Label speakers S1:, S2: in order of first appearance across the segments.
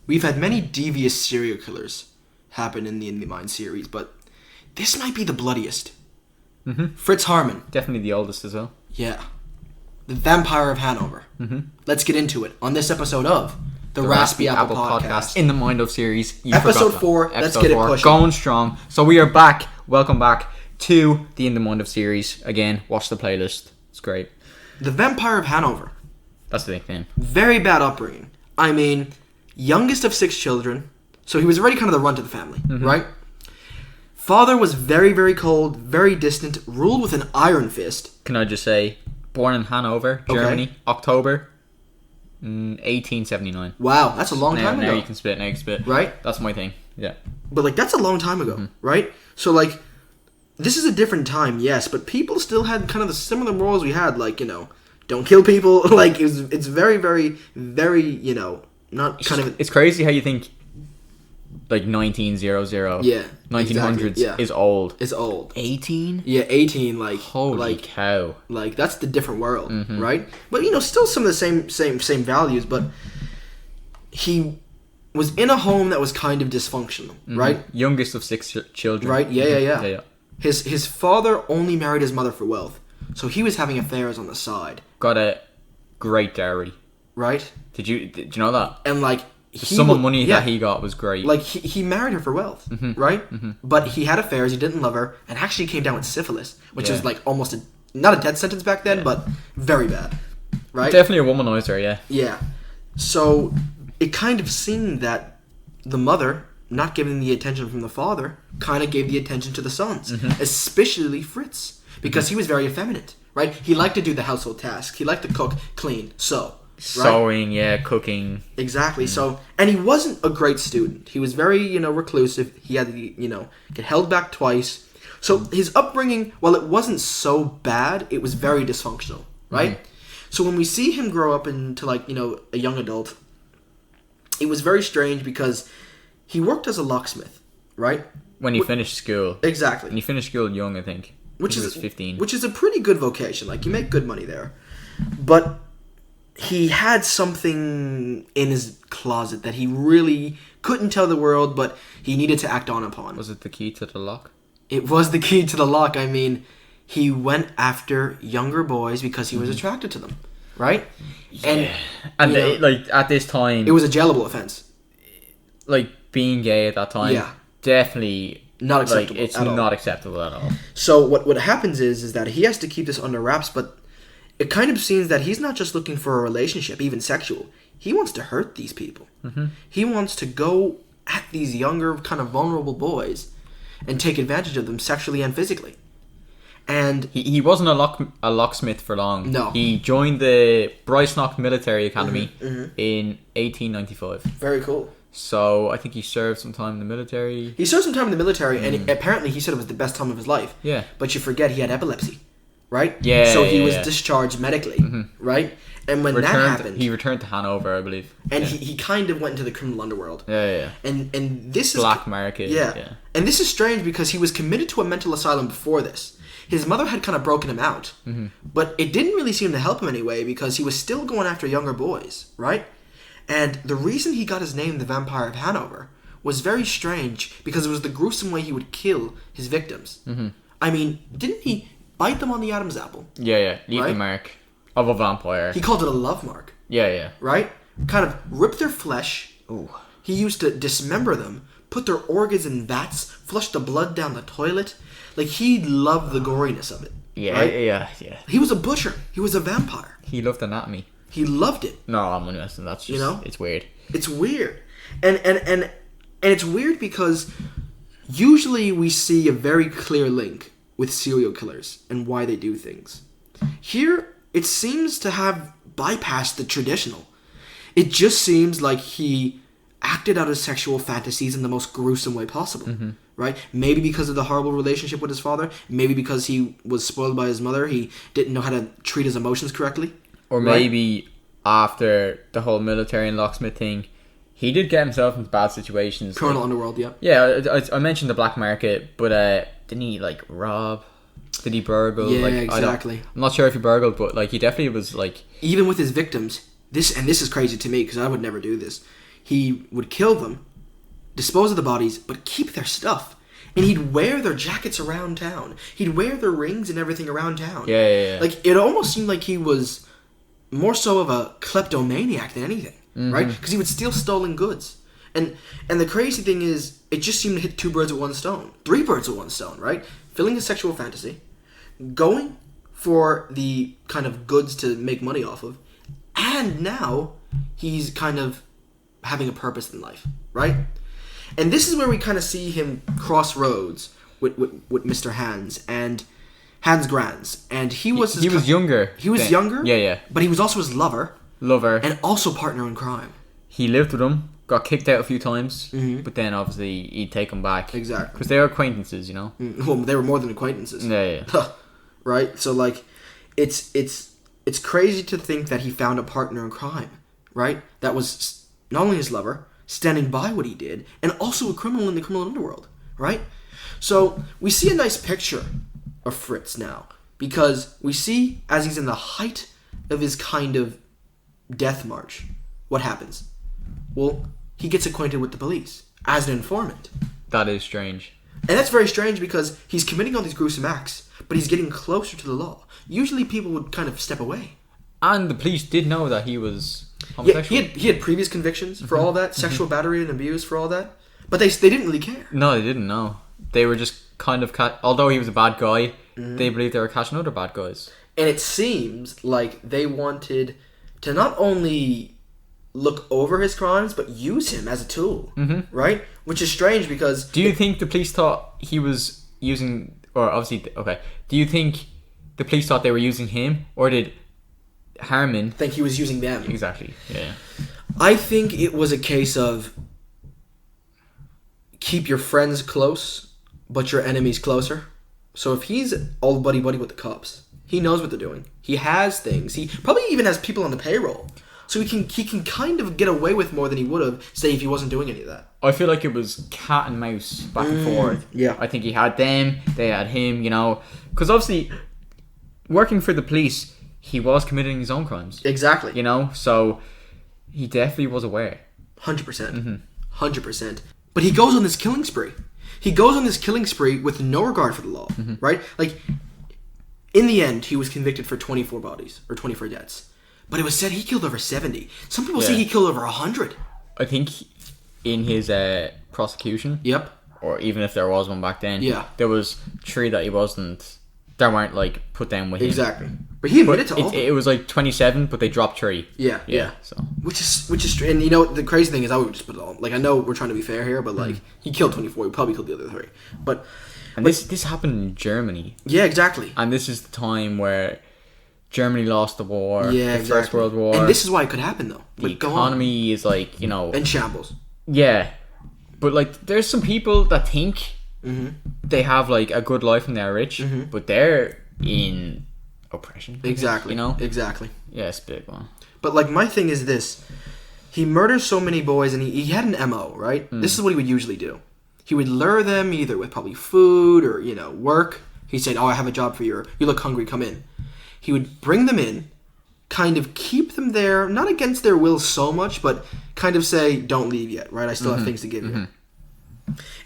S1: we've had many devious serial killers happen in the Mind series, but this might be the bloodiest.
S2: Mm-hmm.
S1: Fritz Haarmann.
S2: Definitely the oldest as well.
S1: Yeah. The Vampire of Hanover.
S2: Mm-hmm.
S1: Let's get into it on this episode of the Raspy Apple Podcast.
S2: In the Mind of series.
S1: Episode 4. Let's get it pushing.
S2: Going strong. So we are back. Welcome back to the In the Mind of series. Again, watch the playlist. It's great.
S1: The Vampire of Hanover.
S2: That's the big thing.
S1: Very bad upbringing. I mean, youngest of 6 children. So he was already kind of the runt of the family, right? Father was very, very cold, very distant, ruled with an iron fist.
S2: Can I just say, born in Hanover, Germany, October 1879.
S1: Wow, that's a long time ago.
S2: Now you can spit.
S1: Right?
S2: That's my thing, yeah.
S1: But, like, that's a long time ago, right? So, like, this is a different time, yes, but people still had kind of the similar morals we had, like, you know, don't kill people. Like, it's very, very, very, you know, not kind of...
S2: It's crazy how you think, like, 1900,
S1: yeah,
S2: 1900s
S1: exactly,
S2: is old.
S1: It's old.
S2: 18?
S1: Yeah, 18, like...
S2: Holy cow.
S1: Like, that's the different world, right? But, you know, still some of the same values, but he was in a home that was kind of dysfunctional, right?
S2: Youngest of 6 children.
S1: Right, yeah.
S2: Yeah.
S1: His father only married his mother for wealth, so he was having affairs on the side.
S2: Got a great dowry.
S1: Right?
S2: Did you know that?
S1: And, like...
S2: The sum of money that he got was great.
S1: Like, he married her for wealth, right? But he had affairs, he didn't love her, and actually came down with syphilis, which is, like, almost not a death sentence back then, but very bad, right?
S2: Definitely a womanizer, yeah.
S1: Yeah. So, it kind of seemed that the mother, not giving the attention from the father, kind of gave the attention to the sons, especially Fritz, because he was very effeminate, right? He liked to do the household tasks. He liked to cook, clean, sew.
S2: Sewing, yeah, cooking.
S1: Exactly. So, and he wasn't a great student. He was very, you know, reclusive. He had, you know, get held back twice. So his upbringing, while it wasn't so bad, it was very dysfunctional, right? So when we see him grow up into, like, you know, a young adult, it was very strange because he worked as a locksmith, right?
S2: When he finished school.
S1: Exactly.
S2: And he finished school young, I think. Which was 15.
S1: Which is a pretty good vocation. Like, you make good money there. But he had something in his closet that he really couldn't tell the world, but he needed to act on upon.
S2: Was it the key to the lock?
S1: It was the key to the lock. I mean, he went after younger boys because he was attracted to them, right?
S2: Yeah. And they, like, at this time...
S1: It was a jailable offense.
S2: Like, being gay at that time...
S1: Yeah.
S2: Definitely...
S1: Not acceptable.
S2: Like, it's not acceptable at all.
S1: So what happens is that he has to keep this under wraps, but it kind of seems that he's not just looking for a relationship, even sexual. He wants to hurt these people. He wants to go at these younger, kind of vulnerable boys and take advantage of them sexually and physically. And
S2: he wasn't a locksmith for long.
S1: No.
S2: He joined the Bryce-Knock Military Academy in 1895.
S1: Very cool.
S2: So I think he served some time in the military.
S1: He served some time in the military, and apparently he said it was the best time of his life.
S2: Yeah.
S1: But you forget he had epilepsy, right?
S2: Yeah.
S1: So he was discharged medically, right? And when that happened...
S2: He returned to Hanover, I believe.
S1: And he kind of went into the criminal underworld.
S2: Yeah.
S1: And this is...
S2: Black market. Yeah.
S1: And this is strange because he was committed to a mental asylum before this. His mother had kind of broken him out. But it didn't really seem to help him anyway because he was still going after younger boys, right? And the reason he got his name, the Vampire of Hanover, was very strange because it was the gruesome way he would kill his victims. I mean, didn't he bite them on the Adam's apple?
S2: Yeah. Leave the mark of a vampire.
S1: He called it a love mark.
S2: Yeah.
S1: Right? Kind of rip their flesh.
S2: Ooh.
S1: He used to dismember them, put their organs in vats, flush the blood down the toilet. Like, he loved the goriness of it.
S2: Yeah,
S1: right?
S2: yeah.
S1: He was a butcher. He was a vampire.
S2: He loved anatomy.
S1: He loved it.
S2: No, I'm listening. That's just,
S1: you know?
S2: It's weird.
S1: It's weird. And it's weird because usually we see a very clear link with serial killers and why they do things. Here, it seems to have bypassed the traditional. It just seems like he acted out his sexual fantasies in the most gruesome way possible. Right? Maybe because of the horrible relationship with his father. Maybe because he was spoiled by his mother. He didn't know how to treat his emotions correctly.
S2: Or maybe after the whole military and locksmith thing, he did get himself into bad situations.
S1: Criminal underworld, yeah.
S2: Yeah, I mentioned the black market, but didn't he, like, rob? Did he burgle?
S1: Yeah,
S2: like,
S1: exactly.
S2: I'm not sure if he burgled, but, like, he definitely was, like...
S1: Even with his victims, this is crazy to me because I would never do this. he would kill them, dispose of the bodies, but keep their stuff. And he'd wear their jackets around town. He'd wear their rings and everything around town.
S2: Yeah.
S1: Like, it almost seemed like he was more so of a kleptomaniac than anything, right? Because he would steal stolen goods. And the crazy thing is, it just seemed to hit 2 birds with 1 stone. 3 birds with 1 stone, right? Filling his sexual fantasy, going for the kind of goods to make money off of, and now he's kind of having a purpose in life, right? And this is where we kind of see him cross roads with Mr. Hans Granz. And he was
S2: younger.
S1: He was younger.
S2: Yeah.
S1: But he was also his lover. And also partner in crime.
S2: He lived with him, got kicked out a few times, but then obviously he'd take him back.
S1: Exactly.
S2: Because they were acquaintances, you know?
S1: Well, they were more than acquaintances.
S2: Yeah.
S1: Right? So, like, it's crazy to think that he found a partner in crime, right? That was not only his lover, standing by what he did, and also a criminal in the criminal underworld, right? So we see a nice picture of Fritz now, because we see, as he's in the height of his kind of death march, what happens? Well, he gets acquainted with the police as an informant.
S2: That is strange.
S1: And that's very strange because he's committing all these gruesome acts, but he's getting closer to the law. Usually people would kind of step away.
S2: And the police did know that he was homosexual.
S1: Yeah, he had previous convictions for all that, sexual battery and abuse for all that. But they didn't really care.
S2: No, they didn't know. They were just kind of... although he was a bad guy, they believed they were catching other bad guys.
S1: And it seems like they wanted to not only look over his crimes, but use him as a tool, right? Which is strange because...
S2: Do you think the police thought he was using... Or obviously... Okay. Do you think the police thought they were using him? Or did Haarmann...
S1: think he was using them?
S2: Exactly. Yeah.
S1: I think it was a case of... keep your friends close, but your enemies closer. So if he's all buddy with the cops, he knows what they're doing. He has things. He probably even has people on the payroll. So he can kind of get away with more than he would have, say, if he wasn't doing any of that.
S2: I feel like it was cat and mouse back and forth.
S1: Yeah.
S2: I think he had them, they had him, you know. Because obviously, working for the police, he was committing his own crimes.
S1: Exactly.
S2: You know, so he definitely was aware.
S1: 100%. 100%. But he goes on this killing spree. He goes on this killing spree with no regard for the law, right? Like, in the end, he was convicted for 24 bodies, or 24 deaths. But it was said he killed over 70. Some people say he killed over 100.
S2: I think in his prosecution, or even if there was one back then, there was 3 that he wasn't, that weren't like put down with him.
S1: Exactly. But he admitted to all of them.
S2: It was like 27, but they dropped 3.
S1: Yeah.
S2: So
S1: which is and you know the crazy thing is I would just put it all. Like I know we're trying to be fair here, but like he killed 24. He probably killed the other 3. But
S2: this happened in Germany.
S1: Yeah, exactly.
S2: And this is the time where Germany lost the war.
S1: Yeah,
S2: the First World War.
S1: And this is why it could happen though.
S2: The economy is like, you know,
S1: in shambles.
S2: Yeah, but like there's some people that think they have like a good life and they're rich, but they're in oppression.
S1: Exactly.
S2: You know?
S1: Exactly.
S2: Yeah, it's a big one.
S1: But like my thing is this: he murders so many boys, and he had an MO, right? This is what he would usually do. He would lure them either with probably food or work. He said, "Oh, I have a job for you. You look hungry. Come in." He would bring them in, kind of keep them there, not against their will so much, but kind of say, "Don't leave yet, right? I still have things to give you."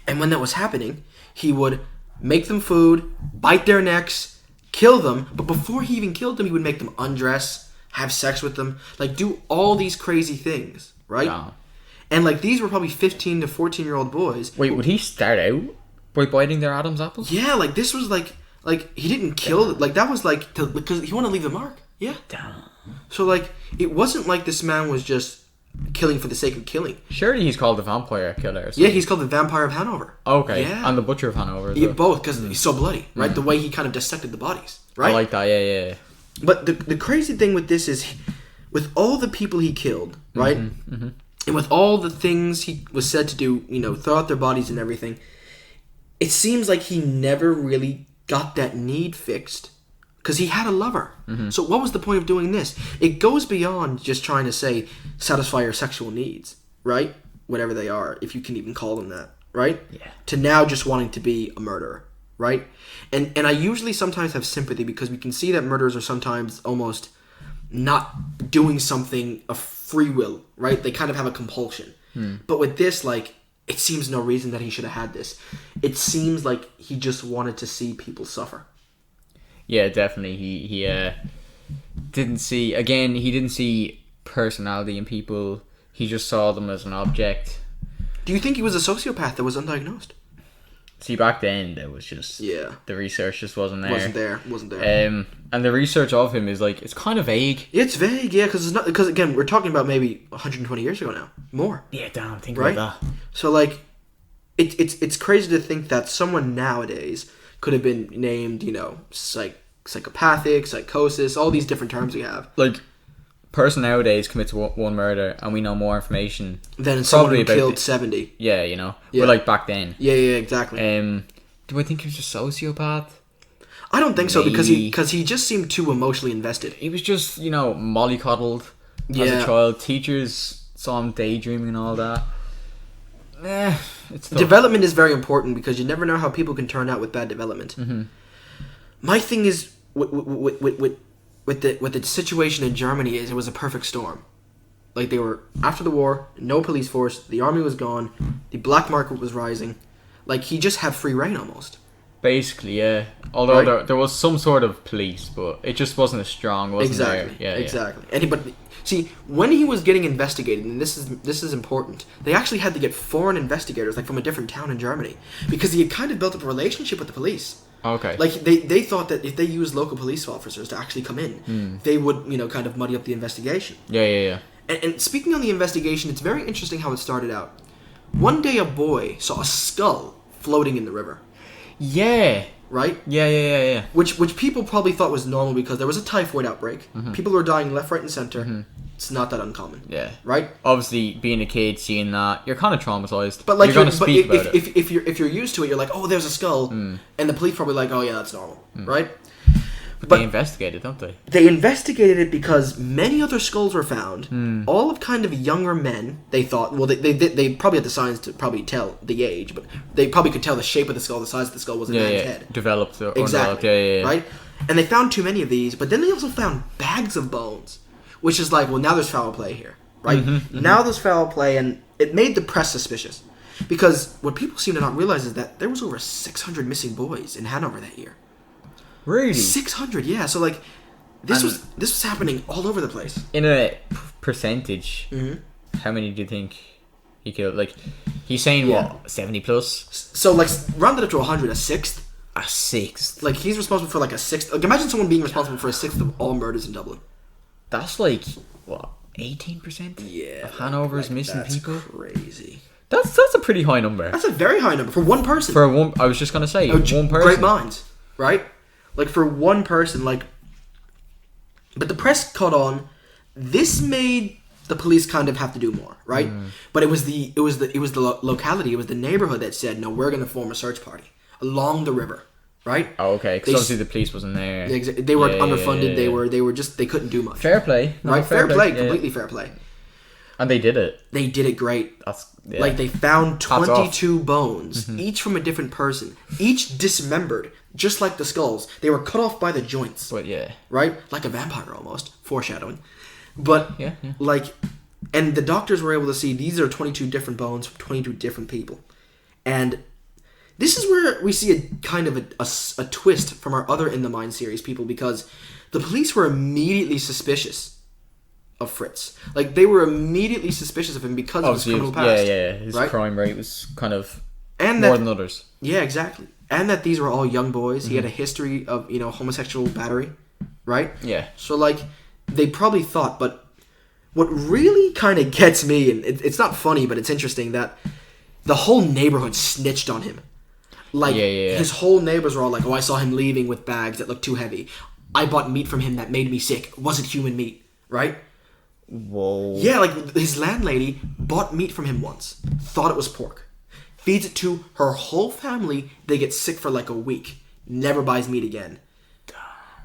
S1: And when that was happening, he would make them food, bite their necks, kill them. But before he even killed them, he would make them undress, have sex with them, like do all these crazy things, right?
S2: Yeah.
S1: And like these were probably 15 to 14-year-old boys.
S2: Wait, would he start out by biting their Adam's apples?
S1: Yeah, like this was like he didn't kill like that was like because he wanted to leave the mark. Yeah.
S2: Damn.
S1: So like it wasn't like this man was just killing for the sake of killing.
S2: Surely he's called the Vampire Killer.
S1: Yeah, he's called the Vampire of Hanover.
S2: Okay.
S1: Yeah.
S2: And the Butcher of Hanover.
S1: Yeah, both because he's so bloody, right? The way he kind of dissected the bodies, right?
S2: I like that. Yeah.
S1: But the crazy thing with this is, with all the people he killed, right? And with all the things he was said to do, throw out their bodies and everything, it seems like he never really got that need fixed because he had a lover. So what was the point of doing this? It goes beyond just trying to say satisfy your sexual needs, right? Whatever they are, if you can even call them that, right?
S2: Yeah.
S1: To now just wanting to be a murderer, right? And I usually sometimes have sympathy because we can see that murderers are sometimes almost not doing something of free will, right? They kind of have a compulsion. But with this, like, it seems no reason that he should have had this. It seems like he just wanted to see people suffer.
S2: Yeah, definitely. He didn't see personality in people. He just saw them as an object.
S1: Do you think he was a sociopath that was undiagnosed?
S2: See, back then, there was just... Yeah. The research just wasn't there.
S1: Wasn't there.
S2: And the research of him is, like, it's kind of vague.
S1: It's vague, yeah, because again, we're talking about maybe 120 years ago now. More.
S2: Yeah, damn, think about that.
S1: So, like, it's crazy to think that someone nowadays could have been named, you know, psychopathic, psychosis, all these different terms we have.
S2: Like... person nowadays commits one murder and we know more information
S1: than someone who killed 70.
S2: Yeah, you know. Yeah. But like back then.
S1: Yeah, exactly.
S2: Do I think he was a sociopath?
S1: I don't think so because he just seemed too emotionally invested.
S2: He was just, you know, mollycoddled as a child. Teachers saw him daydreaming and all that. It's tough.
S1: Development is very important because you never know how people can turn out with bad development. Mm-hmm. My thing is with the situation in Germany is it was a perfect storm. Like, they were after the war, no police force, the army was gone, the black market was rising. Like, he just had free reign almost.
S2: Basically, yeah. Although there was some sort of police, but it just wasn't as strong, wasn't
S1: exactly.
S2: there? Yeah,
S1: exactly. But see, when he was getting investigated, and this is important, they actually had to get foreign investigators, like from a different town in Germany, because he had kind of built up a relationship with the police.
S2: Okay.
S1: Like, they thought that if they used local police officers to actually come in, they would, you know, kind of muddy up the investigation.
S2: Yeah.
S1: And speaking on the investigation, it's very interesting how it started out. One day a boy saw a skull floating in the river.
S2: Yeah.
S1: Right?
S2: Yeah.
S1: Which people probably thought was normal because there was a typhoid outbreak. Mm-hmm. People were dying left, right, and center. Mm-hmm. It's not that uncommon.
S2: Yeah.
S1: Right?
S2: Obviously, being a kid, seeing that, you're kind of traumatized.
S1: But like,
S2: you're going to speak about it.
S1: If you're used to it, you're like, oh, there's a skull. And the police probably like, oh, yeah, that's normal. Right?
S2: But they investigated, don't they?
S1: They investigated it because many other skulls were found. All of kind of younger men, they thought. Well, they probably had the signs to probably tell the age, but they probably could tell the shape of the skull, the size of the skull was a man's head.
S2: Developed or
S1: exactly.
S2: Yeah.
S1: Right? And they found too many of these, but then they also found bags of bones, which is like, well, now there's foul play here, right? Now there's foul play, and it made the press suspicious. Because what people seem to not realize is that there was over 600 missing boys in Hanover that year.
S2: Really?
S1: 600, yeah. So, like, this was happening all over the place.
S2: In a percentage, how many do you think he killed? Like, he's saying, what, 70 plus?
S1: So, like, round it up to 100, a sixth.
S2: A sixth?
S1: Like, he's responsible for, like, a sixth. Like, imagine someone being responsible for a sixth of all murders in Dublin.
S2: That's, like, what, 18%?
S1: Yeah.
S2: Of Hanover's missing people?
S1: That's crazy.
S2: That's a pretty high number.
S1: That's a very high number for one person.
S2: I was just going to say, one person.
S1: Great minds, right? Like, for one person, like... But the press caught on. This made the police kind of have to do more, right? But it was the locality, it was the neighborhood that said, no, we're going to form a search party along the river, right?
S2: Oh, okay. Because obviously the police wasn't there.
S1: They were underfunded. Yeah. They were just, they couldn't do much.
S2: Fair play.
S1: Right? Fair play. Completely fair play.
S2: And they did it.
S1: They did it great. Like, they found 22 bones, each from a different person, each dismembered, just like the skulls. They were cut off by the joints.
S2: But yeah.
S1: Right? Like a vampire almost. Foreshadowing. But, like, and the doctors were able to see these are 22 different bones from 22 different people. And this is where we see a kind of a twist from our other In the Mind series people, because the police were immediately suspicious of Fritz. Like, they were immediately suspicious of him because of his criminal past.
S2: Yeah. His crime rate was kind of
S1: more
S2: than others.
S1: Yeah, exactly. And that these were all young boys. He had a history of, you know, homosexual battery, right?
S2: Yeah.
S1: So, like, they probably thought, but what really kind of gets me, and it's not funny, but it's interesting, that the whole neighborhood snitched on him. Like, his whole neighbors were all like, oh, I saw him leaving with bags that looked too heavy. I bought meat from him that made me sick. It wasn't human meat, right?
S2: Whoa.
S1: Yeah, like, his landlady bought meat from him once. Thought it was pork. Feeds it to her whole family. They get sick for like a week. Never buys meat again.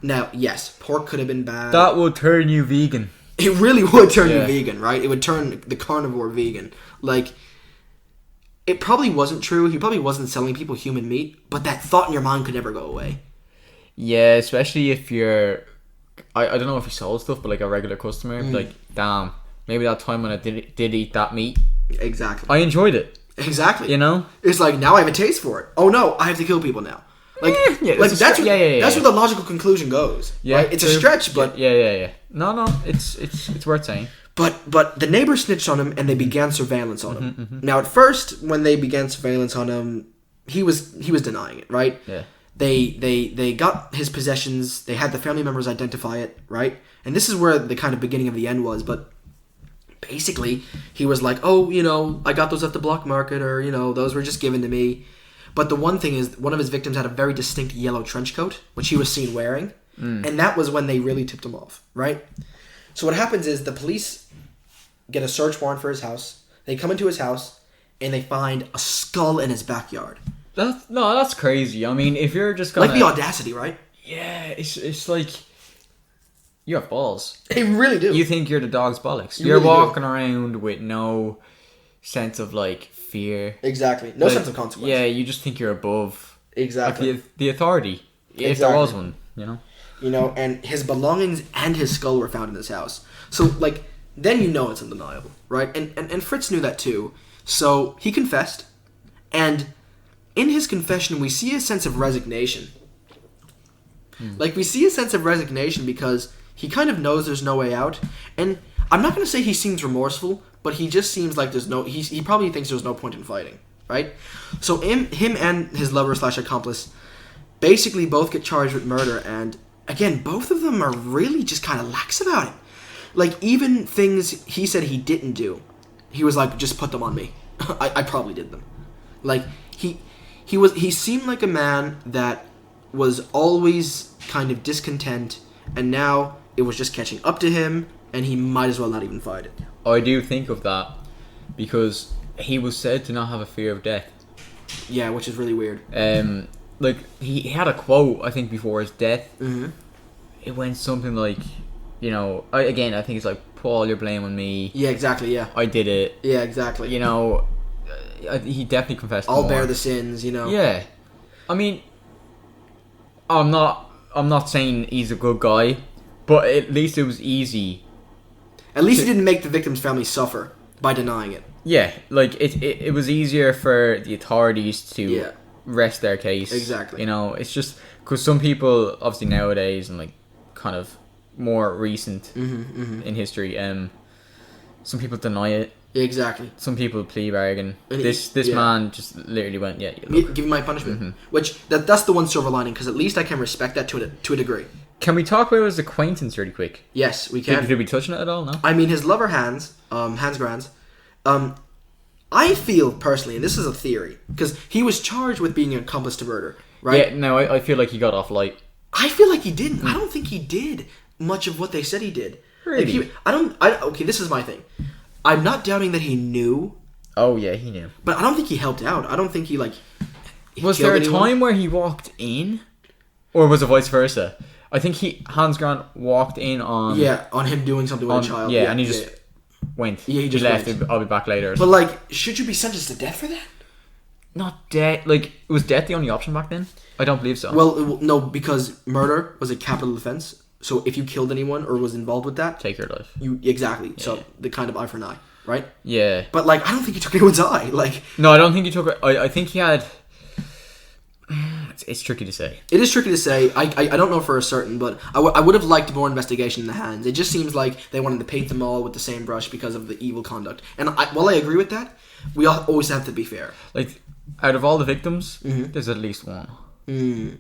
S1: Now, yes, pork could have been bad.
S2: That will turn you vegan.
S1: It really would turn you vegan, right? It would turn the carnivore vegan. Like, it probably wasn't true. He probably wasn't selling people human meat. But that thought in your mind could never go away.
S2: Yeah, especially if you're... I don't know if he sold stuff, but like a regular customer, like, damn, maybe that time when I did eat that meat,
S1: Exactly.
S2: I enjoyed it.
S1: Exactly.
S2: You know?
S1: It's like, now I have a taste for it. Oh no, I have to kill people now. Like, that's where the logical conclusion goes. Yeah, right? It's a stretch, but
S2: No, it's worth saying.
S1: But the neighbor snitched on him, and they began surveillance on him. Now, at first, when they began surveillance on him, he was denying it, right?
S2: Yeah.
S1: They got his possessions. They had the family members identify it, right? And this is where the kind of beginning of the end was. But basically, he was like, "Oh, I got those at the block market, or those were just given to me." But the one thing is, one of his victims had a very distinct yellow trench coat, which he was seen wearing. And that was when they really tipped him off, right? So what happens is the police get a search warrant for his house. They come into his house, and they find a skull in his backyard.
S2: That's crazy. I mean, if you're just gonna...
S1: Like the audacity, right?
S2: Yeah, it's like... You have balls.
S1: They really do.
S2: You think you're the dog's bollocks. You're really walking around with no sense of, like... fear.
S1: Exactly. No sense of consequence.
S2: Yeah, you just think you're above
S1: exactly
S2: the authority. If there was one,
S1: and his belongings and his skull were found in this house. So like then it's undeniable, right? And Fritz knew that too. So he confessed, and in his confession we see a sense of resignation. Like we see a sense of resignation because he kind of knows there's no way out. And I'm not going to say he seems remorseful, but he just seems like he probably thinks there's no point in fighting, right? So him and his lover/accomplice basically both get charged with murder, and again, both of them are really just kind of lax about it. Like, even things he said he didn't do, he was like, just put them on me. I probably did them. Like, he seemed like a man that was always kind of discontent, and now it was just catching up to him, and he might as well not even fight it.
S2: I do think of that because he was said to not have a fear of death.
S1: Yeah, which is really weird.
S2: Like he had a quote I think before his death.
S1: Mm-hmm.
S2: It went something like, I think it's like, Paul, you're blaming me.
S1: Yeah, exactly. Yeah,
S2: I did it.
S1: Yeah, exactly.
S2: He definitely confessed.
S1: I'll bear the sins.
S2: Yeah, I mean, I'm not saying he's a good guy, but at least it was easy.
S1: At least he didn't make the victim's family suffer by denying it.
S2: Yeah, like it was easier for the authorities to rest their case.
S1: Exactly.
S2: It's just because some people, obviously nowadays and like kind of more recent in history, some people deny it.
S1: Exactly.
S2: Some people plea bargain. This man just literally went,
S1: give me my punishment. Which that's the one silver lining, because at least I can respect that to a degree.
S2: Can we talk about his acquaintance really quick?
S1: Yes, we can.
S2: Did we touch on it at all? No.
S1: I mean, his lover Hans Granz. I feel personally, and this is a theory, because he was charged with being an accomplice to murder, right?
S2: Yeah. No, I feel like he got off light.
S1: I feel like he didn't. I don't think he did much of what they said he did.
S2: Really?
S1: Like okay, this is my thing. I'm not doubting that he knew.
S2: Oh yeah, he knew.
S1: But I don't think he helped out. I don't think he
S2: Was there a time where he walked in, or was it vice versa? I think Hans Grant walked in on...
S1: Yeah, on him doing something with a child.
S2: Yeah, and he just went.
S1: Yeah, he just
S2: left.
S1: Went.
S2: I'll be back later.
S1: But, like, should you be sentenced to death for that?
S2: Not death. Like, was death the only option back then? I don't believe so.
S1: Well, no, because murder was a capital offense. So if you killed anyone or was involved with that...
S2: Take your life.
S1: Exactly. Yeah. So the kind of eye for an eye, right?
S2: Yeah.
S1: But, like, I don't think he took anyone's eye. Like...
S2: No, I don't think he took it. I think he had... It's tricky to say.
S1: It is tricky to say. I don't know for a certain, but I would have liked more investigation in the Hands. It just seems like they wanted to paint them all with the same brush because of the evil conduct. And while I agree with that, we always have to be fair.
S2: Like, out of all the victims, there's at least one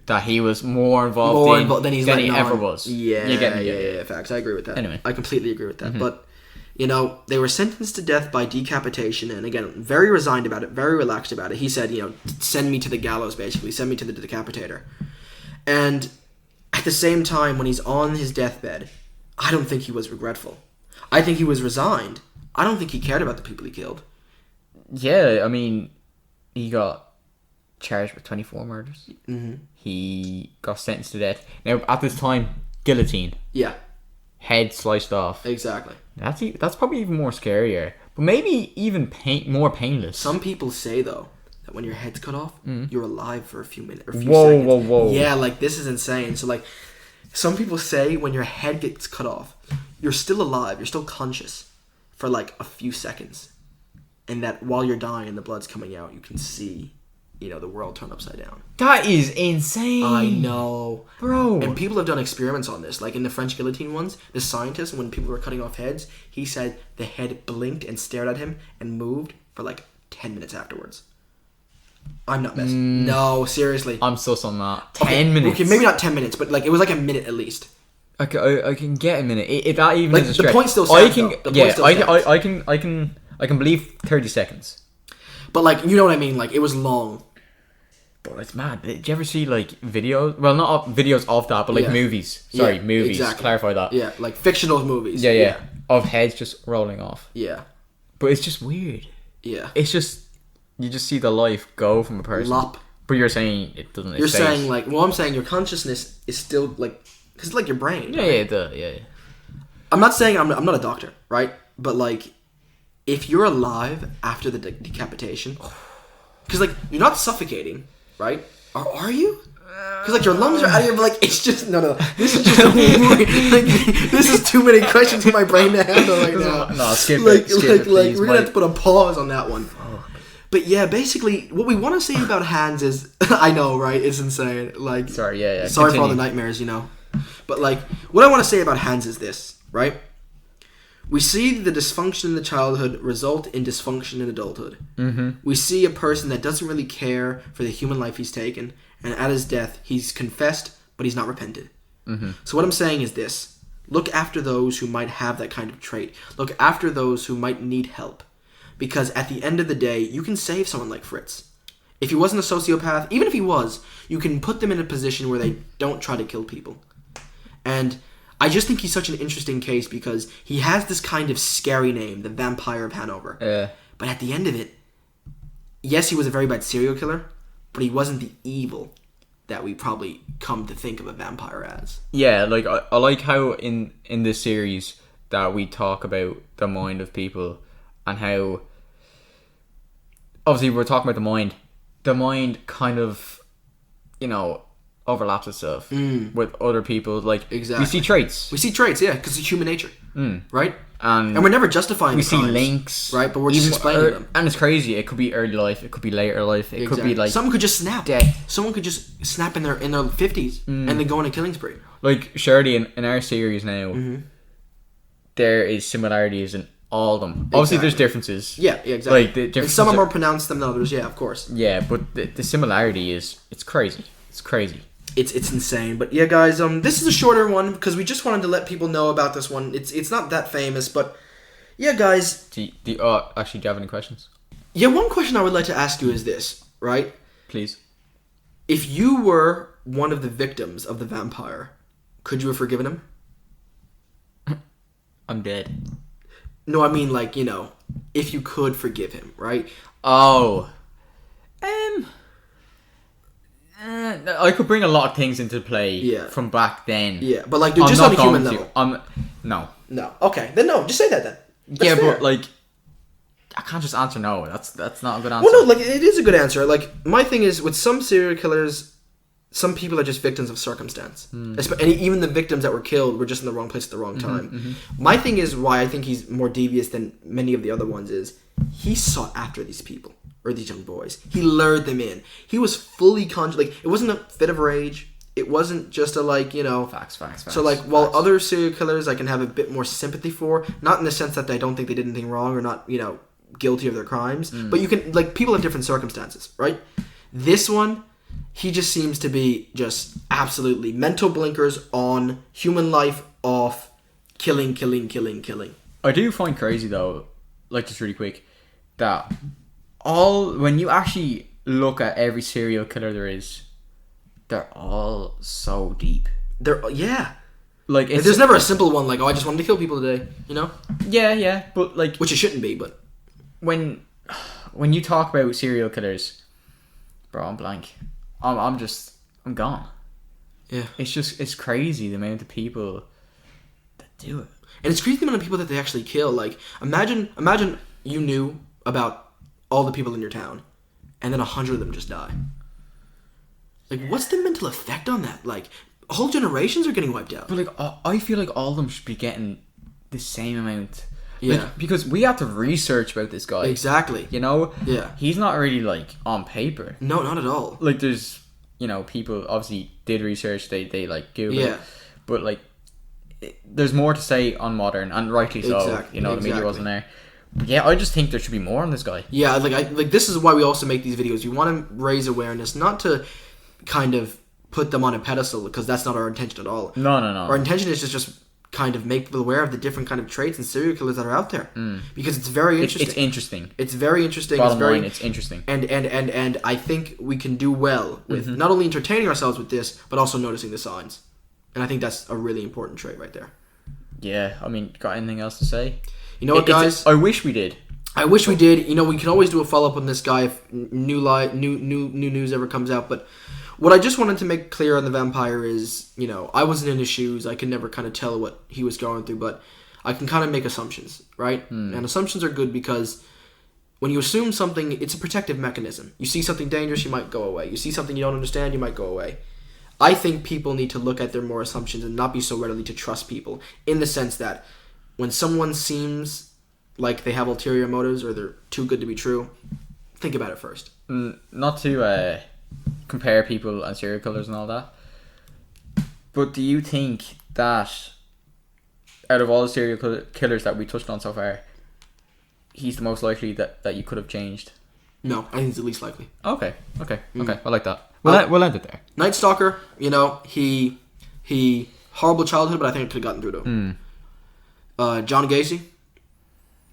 S2: that he was more involved than he ever was.
S1: Yeah, facts. I agree with that.
S2: Anyway.
S1: I completely agree with that. But, they were sentenced to death by decapitation, and again, very resigned about it, very relaxed about it. He said, send me to the gallows, basically. Send me to the decapitator. And at the same time, when he's on his deathbed, I don't think he was regretful. I think he was resigned. I don't think he cared about the people he killed.
S2: Yeah, I mean, he got charged with 24 murders.
S1: Mm-hmm.
S2: He got sentenced to death. Now, at this time, guillotine.
S1: Yeah.
S2: Head sliced off.
S1: Exactly.
S2: That's probably even more scarier. But maybe even more painless.
S1: Some people say, though, that when your head's cut off, you're alive for a few minutes or a few
S2: seconds.
S1: Whoa. Yeah, like, this is insane. So, like, some people say when your head gets cut off, you're still alive, you're still conscious for, like, a few seconds. and that while you're dying and the blood's coming out, you can see, the world turn upside down.
S2: That is insane.
S1: I know.
S2: Bro.
S1: And people have done experiments on this. Like in the French guillotine ones, the scientist, when people were cutting off heads, he said the head blinked and stared at him and moved for 10 minutes afterwards. I'm not messing. No, seriously.
S2: I'm so on that. 10 minutes.
S1: Okay, maybe not 10 minutes, but it was a minute at least.
S2: I can get a minute. If that even is a
S1: stretch. The point still
S2: stands. I can believe 30 seconds.
S1: But you know what I mean? It was long.
S2: But it's mad. Did you ever see videos? Well, not videos of that, but movies. Sorry, movies. Exactly. Clarify that.
S1: Yeah, fictional movies.
S2: Yeah. Of heads just rolling off.
S1: Yeah.
S2: But it's just weird.
S1: Yeah.
S2: It's just you just see the life go from a person.
S1: Lop.
S2: But you're saying it doesn't.
S1: You're saying I'm saying your consciousness is still because it's your brain.
S2: Yeah, right? Yeah.
S1: I'm not saying I'm not a doctor, right? But if you're alive after the decapitation, because you're not suffocating. Right? Or are you? Because your lungs are out of here, but it's just no. This is just this is too many questions in my brain to handle right now.
S2: No, skip it. Please,
S1: we're gonna have to put a pause on that one. But yeah, basically, what we want to say about Hans is, I know, right? It's insane.
S2: Sorry, yeah.
S1: Sorry for all the nightmares, But what I want to say about Hans is this, right? We see the dysfunction in the childhood result in dysfunction in adulthood.
S2: Mm-hmm.
S1: We see a person that doesn't really care for the human life he's taken, and at his death, he's confessed, but he's not repented.
S2: Mm-hmm.
S1: So what I'm saying is this. Look after those who might have that kind of trait. Look after those who might need help. Because at the end of the day, you can save someone like Fritz. If he wasn't a sociopath, even if he was, you can put them in a position where they don't try to kill people. And I just think he's such an interesting case because he has this kind of scary name, the Vampire of Hanover. But at the end of it, yes, he was a very bad serial killer, but he wasn't the evil that we probably come to think of a vampire as.
S2: Yeah, I like how in this series that we talk about the mind of people and how obviously we're talking about the mind. The mind kind of, overlaps itself with other people.
S1: Exactly.
S2: We see traits.
S1: Yeah, because it's human nature, right?
S2: And
S1: we're never justifying.
S2: We
S1: the crimes,
S2: see links,
S1: right? But we're just explaining them.
S2: And it's crazy. It could be early life. It could be later life. It could be
S1: someone could just snap.
S2: Death.
S1: Someone could just snap in their 50s and then go on a killing spree.
S2: Surely in our series now, there is similarities in all of them. Obviously, there's differences.
S1: Yeah, exactly.
S2: The differences
S1: and some are more pronounced than others. Yeah, of course.
S2: Yeah, but the similarity it's crazy. It's crazy.
S1: It's insane. But yeah, guys, this is a shorter one because we just wanted to let people know about this one. It's not that famous, but yeah, guys.
S2: Do you have any questions?
S1: Yeah, one question I would like to ask you is this, right?
S2: Please.
S1: If you were one of the victims of the vampire, could you have forgiven him?
S2: I'm dead.
S1: No, I mean if you could forgive him, right?
S2: Oh. I could bring a lot of things into play from back then.
S1: Yeah, but just on a human level.
S2: No.
S1: No. Okay, then no. Just say that then. That's fair.
S2: But I can't just answer no. That's not a good answer.
S1: Well, no, it is a good answer. My thing is with some serial killers, some people are just victims of circumstance. And even the victims that were killed were just in the wrong place at the wrong time. Mm-hmm. My thing is why I think he's more devious than many of the other ones is he sought after these people. Or these young boys. He lured them in. He was fully conscious. It wasn't a fit of rage. It wasn't just a
S2: Facts.
S1: So while other serial killers I can have a bit more sympathy for, not in the sense that I don't think they did anything wrong or not, guilty of their crimes, but you can people have different circumstances, right? This one, he just seems to be just absolutely mental blinkers on, human life off, killing.
S2: I do find crazy though, just really quick, that when you actually look at every serial killer there is, they're all so deep.
S1: There's never a simple one I just wanted to kill people today,
S2: Yeah, but
S1: which it shouldn't be, but
S2: when you talk about serial killers, bro, I'm blank. I'm gone.
S1: Yeah.
S2: It's crazy the amount of people that do it.
S1: And it's crazy the amount of people that they actually kill. Imagine you knew about all the people in your town, and then 100 of them just die. What's the mental effect on that? Whole generations are getting wiped out.
S2: But I feel like all of them should be getting the same amount.
S1: Yeah.
S2: Because we have to research about this guy.
S1: Exactly.
S2: You know?
S1: Yeah.
S2: He's not really, like, on paper.
S1: No, not at all.
S2: Like, there's, you know, people obviously did research. They like, Google it. But, like, there's more to say on Modern, and rightly so.
S1: Exactly.
S2: You know, the media wasn't there. But yeah, I just think there should be more on this guy.
S1: Yeah, like this is why we also make these videos. We want to raise awareness, not to kind of put them on a pedestal, because that's not our intention at all.
S2: No.
S1: Our intention is to just kind of make people aware of the different kind of traits and serial killers that are out there, because it's very interesting.
S2: It's interesting.
S1: It's very interesting.
S2: Bottom line, it's interesting.
S1: And I think we can do well with not only entertaining ourselves with this, but also noticing the signs. And I think that's a really important trait right there.
S2: Yeah, I mean, got anything else to say?
S1: You know what, guys?
S2: I wish we did.
S1: I wish we did. You know, we can always do a follow-up on this guy if new news ever comes out. But what I just wanted to make clear on the vampire is, you know, I wasn't in his shoes. I could never kind of tell what he was going through, but I can kind of make assumptions, right? And assumptions are good because when you assume something, it's a protective mechanism. You see something dangerous, you might go away. You see something you don't understand, you might go away. I think people need to look at their more assumptions and not be so readily to trust people, in the sense that when someone seems like they have ulterior motives or they're too good to be true, think about it first.
S2: Not to compare people and serial killers and all that, but do you think that out of all the serial killers that we touched on so far, he's the most likely that you could have changed?
S1: No, I think he's the least likely.
S2: Okay. I like that. We'll end it there.
S1: Night Stalker, you know, he horrible childhood, but I think it could have gotten through to him. John Gacy,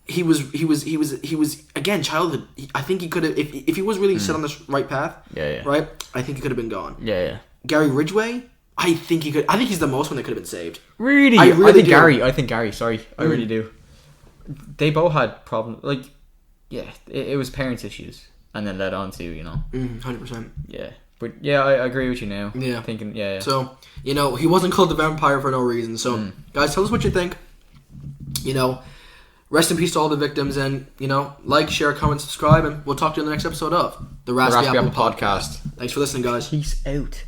S1: he was again childhood. I think he could have, if he was really set on this right path.
S2: Yeah.
S1: Right, I think he could have been gone.
S2: Yeah.
S1: Gary Ridgway, I think he's the most one that could have been saved.
S2: Really? I think Gary. Sorry, I really do. They both had problems. Like, yeah, it was parents' issues, and then led on to
S1: 100%.
S2: Yeah. But yeah, I agree with you now.
S1: Yeah.
S2: Thinking, yeah.
S1: So, you know, he wasn't called the vampire for no reason. So, guys, tell us what you think. You know, rest in peace to all the victims, and, you know, like, share, comment, subscribe, and we'll talk to you in the next episode of the Raspy Apple Podcast. Thanks for listening, guys.
S2: Peace out.